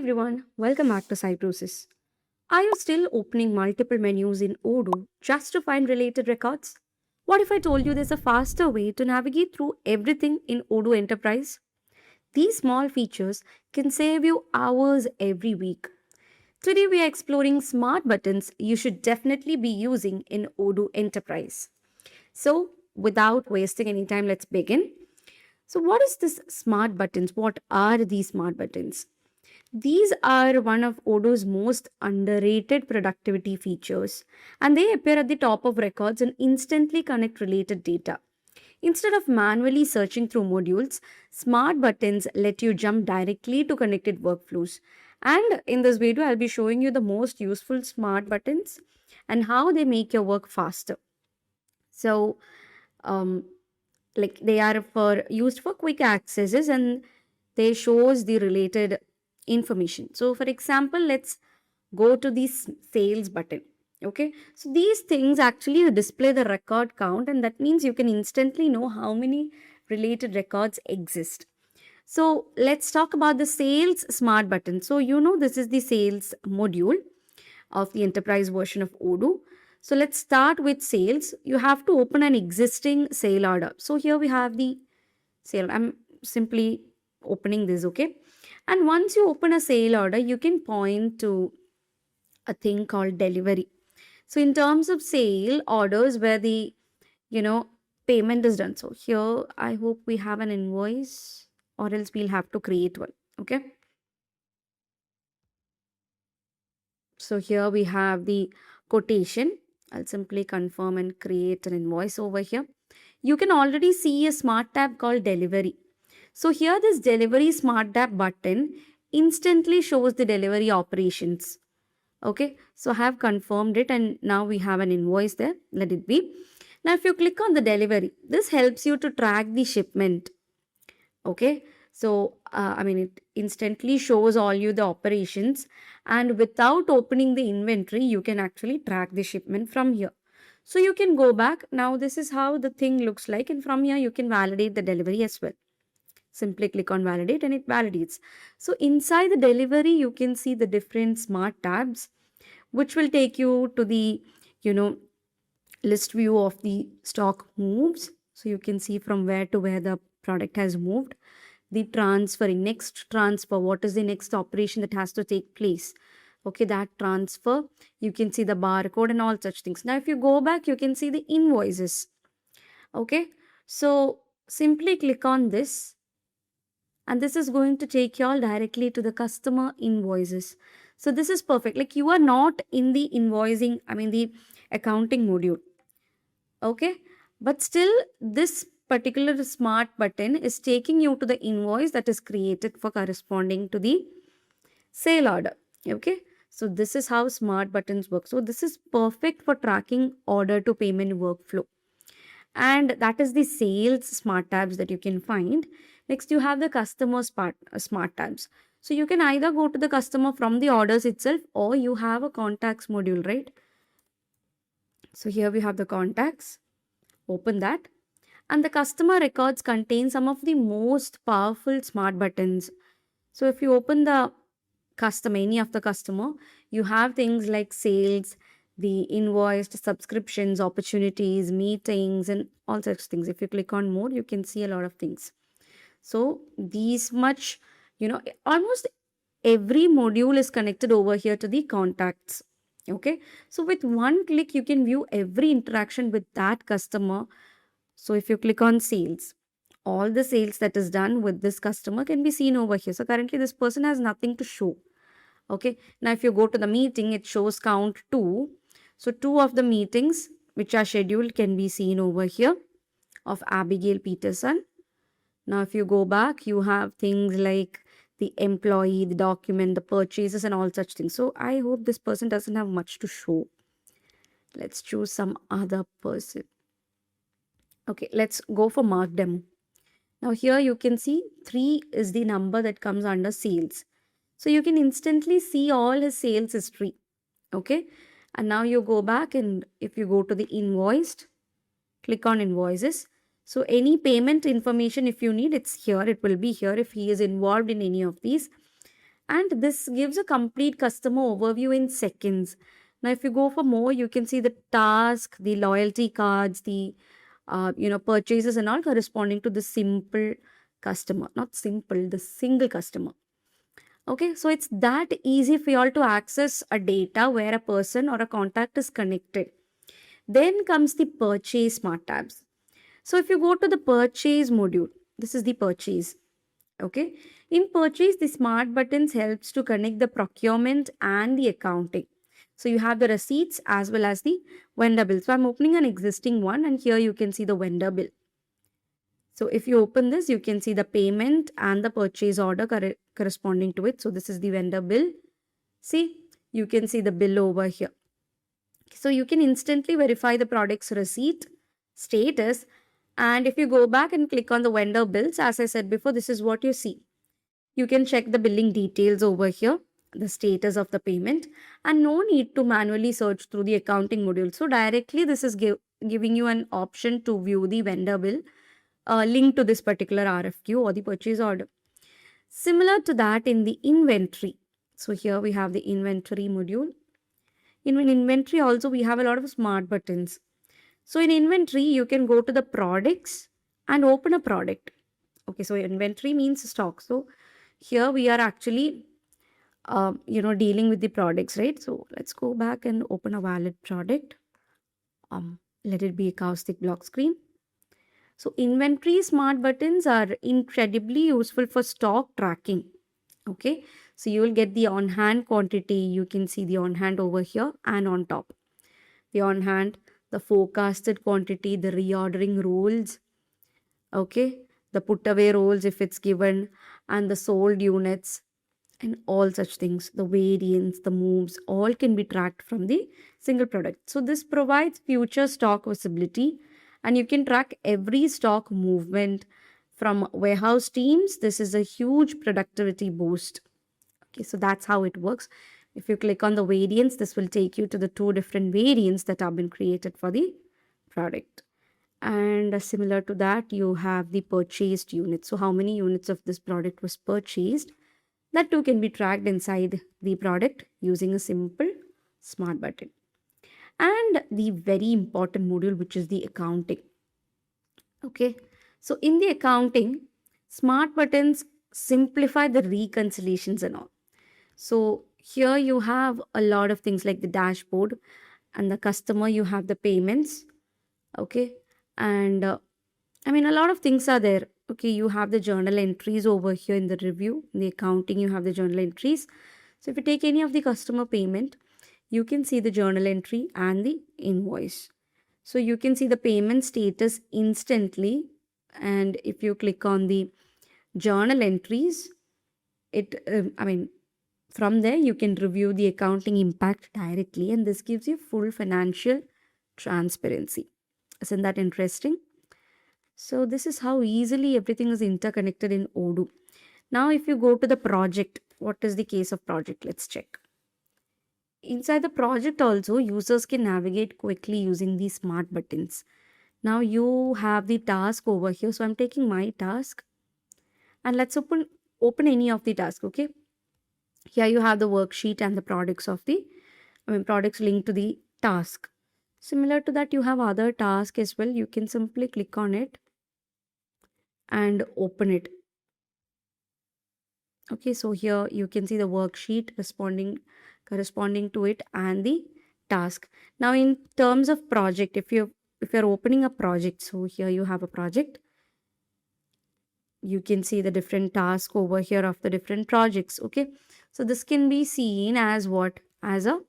everyone, welcome back to Cybrosys. Are you still opening multiple menus in Odoo just to find related records? What if I told you there's a faster way to navigate through everything in Odoo Enterprise? These small features can save you hours every week. Today we are exploring smart buttons you should definitely be using in Odoo Enterprise. So, without wasting any time, let's begin. So, what is this smart buttons? What are these smart buttons? These are one of Odoo's most underrated productivity features, and they appear at the top of records and instantly connect related data. Instead of manually searching through modules, smart buttons let you jump directly to connected workflows. And in this video, I'll be showing you the most useful smart buttons and how they make your work faster. So, um, like they are for used for quick accesses and they shows the related information. So for example, let's go to this sales button. Okay, so these things actually display the record count, and that means you can instantly know how many related records exist. So let's talk about the sales smart button. So this is the sales module of the enterprise version of Odoo. So let's start with sales. You have to open an existing sale order. So here we have the sale. I'm simply opening this, okay? And once you open a sale order, you can point to a thing called delivery. So in terms of sale orders where the you know payment is done. So here I hope we have an invoice or else we'll have to create one. Okay. So here we have the quotation. I'll simply confirm and create an invoice over here. You can already see a smart tab called delivery. So here this delivery smart tab button instantly shows the delivery operations. Okay, so I have confirmed it and now we have an invoice there. Let it be. Now if you click on the delivery, this helps you to track the shipment. Okay, so it instantly shows all you the operations, and without opening the inventory you can actually track the shipment from here. So you can go back. Now this is how the thing looks like, and from here you can validate the delivery as well. Simply click on validate and it validates. So inside the delivery you can see the different smart tabs which will take you to the you know list view of the stock moves. So you can see from where to where the product has moved, the transferring, next transfer, what is the next operation that has to take place. Okay, that transfer, you can see the barcode and all such things. Now if you go back, you can see the invoices. Okay, so simply click on this and this is going to take you all directly to the customer invoices. So this is perfect, like you are not in the invoicing, the accounting module. Okay, but still this particular smart button is taking you to the invoice that is created for corresponding to the sale order. Okay, so this is how smart buttons work. So this is perfect for tracking order to payment workflow, and that is the sales smart tabs that you can find. Next you have the customer smart tabs. So you can either go to the customer from the orders itself, or you have a contacts module, right? So here we have the contacts. Open that, and the customer records contain some of the most powerful smart buttons. So if you open the customer, any of the customer, you have things like sales, the invoiced subscriptions, opportunities, meetings, and all such things. If you click on more, you can see a lot of things. So these much, almost every module is connected over here to the contacts. Okay, so with one click you can view every interaction with that customer. So if you click on sales, all the sales that is done with this customer can be seen over here. So currently this person has nothing to show. Okay, now if you go to the meeting, it shows count 2. So 2 of the meetings which are scheduled can be seen over here of Abigail Peterson. Now if you go back, you have things like the employee, the document, the purchases, and all such things. So I hope this person doesn't have much to show. Let's choose some other person. Okay, let's go for mark demo. Now here you can see 3 is the number that comes under sales. So you can instantly see all his sales history. Okay, and now you go back, and if you go to the invoiced, click on invoices. So any payment information if you need, it's here. It will be here if he is involved in any of these. and this gives a complete customer overview in seconds. Now if you go for more, you can see the task, the loyalty cards, the purchases and all corresponding to the simple customer, not simple, the single customer. Okay, so it's that easy for you all to access a data where a person or a contact is connected. Then comes the purchase smart tabs. So if you go to the purchase module, this is the purchase. Okay, in purchase, the smart buttons helps to connect the procurement and the accounting. So you have the receipts as well as the vendor bill. So I'm opening an existing one, and here you can see the vendor bill. So if you open this, you can see the payment and the purchase order corresponding to it. So this is the vendor bill. See, you can see the bill over here. So you can instantly verify the product's receipt status. And if you go back and click on the vendor bills, as I said before, this is what you see. You can check the billing details over here, the status of the payment, and no need to manually search through the accounting module. So directly this is giving you an option to view the vendor bill linked to this particular RFQ or the purchase order. Similar to that in the inventory. So here we have the inventory module. In inventory also we have a lot of smart buttons. So in inventory you can go to the products and open a product. Okay, so inventory means stock. So here we are actually dealing with the products, right? So let's go back and open a valid product. Let it be a caustic block screen. So inventory smart buttons are incredibly useful for stock tracking. Okay, so you will get the on hand quantity. You can see the on hand over here and on top. The on hand, the forecasted quantity, the reordering rules. Okay, the put away rules if it's given, and the sold units, and all such things. The variance, the moves, all can be tracked from the single product. So this provides future stock visibility, and you can track every stock movement from warehouse teams. This is a huge productivity boost. Okay, so that's how it works. If you click on the variants, this will take you to the two different variants that have been created for the product. And similar to that, you have the purchased units. So how many units of this product was purchased? That too can be tracked inside the product using a simple smart button. And the very important module, which is the accounting. Okay, so in the accounting, smart buttons simplify the reconciliations and all. So here you have a lot of things like the dashboard, and the customer, you have the payments. Okay, and a lot of things are there. Okay, you have the journal entries over here in the review. In the accounting, you have the journal entries. So if you take any of the customer payment, you can see the journal entry and the invoice. So you can see the payment status instantly. And if you click on the journal entries, from there you can review the accounting impact directly, and this gives you full financial transparency. Isn't that interesting? So this is how easily everything is interconnected in Odoo. Now if you go to the project, what is the case of project? Let's check. Inside the project also, users can navigate quickly using these smart buttons. Now you have the task over here. So I'm taking my task, and let's open any of the task. Okay. Here you have the worksheet and the products linked to the task. Similar to that, you have other task as well. You can simply click on it and open it. Okay, so here you can see the worksheet corresponding to it and the task. Now in terms of project, if you're opening a project, so here you have a project. You can see the different task over here of the different projects. Okay, so this can be seen as what? As a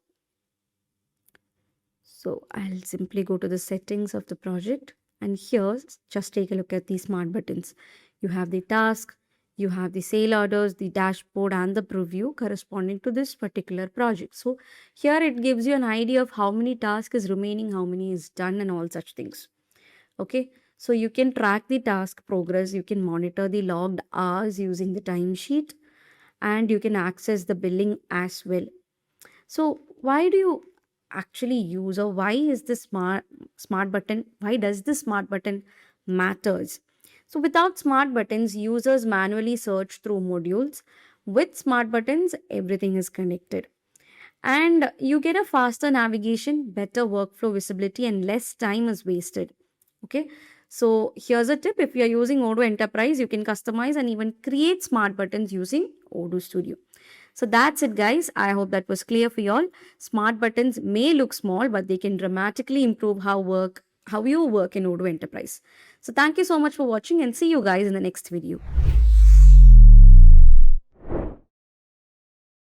So I'll simply go to the settings of the project, and here just take a look at these smart buttons. You have the task, you have the sale orders, the dashboard, and the preview corresponding to this particular project. So here it gives you an idea of how many tasks is remaining, how many is done, and all such things. Okay, so you can track the task progress, you can monitor the logged hours using the timesheet, and you can access the billing as well. So why do you actually use, or why is this smart button, why does this smart button matters? So without smart buttons, users manually search through modules, With smart buttons, everything is connected. And you get a faster navigation, better workflow visibility, and less time is wasted. Okay, so here's a tip: if you're using Odoo Enterprise, you can customize and even create smart buttons using Odoo Studio. So that's it, guys. I hope that was clear for you all. Smart buttons may look small, but they can dramatically improve how you work in Odoo Enterprise. So thank you so much for watching, and see you guys in the next video.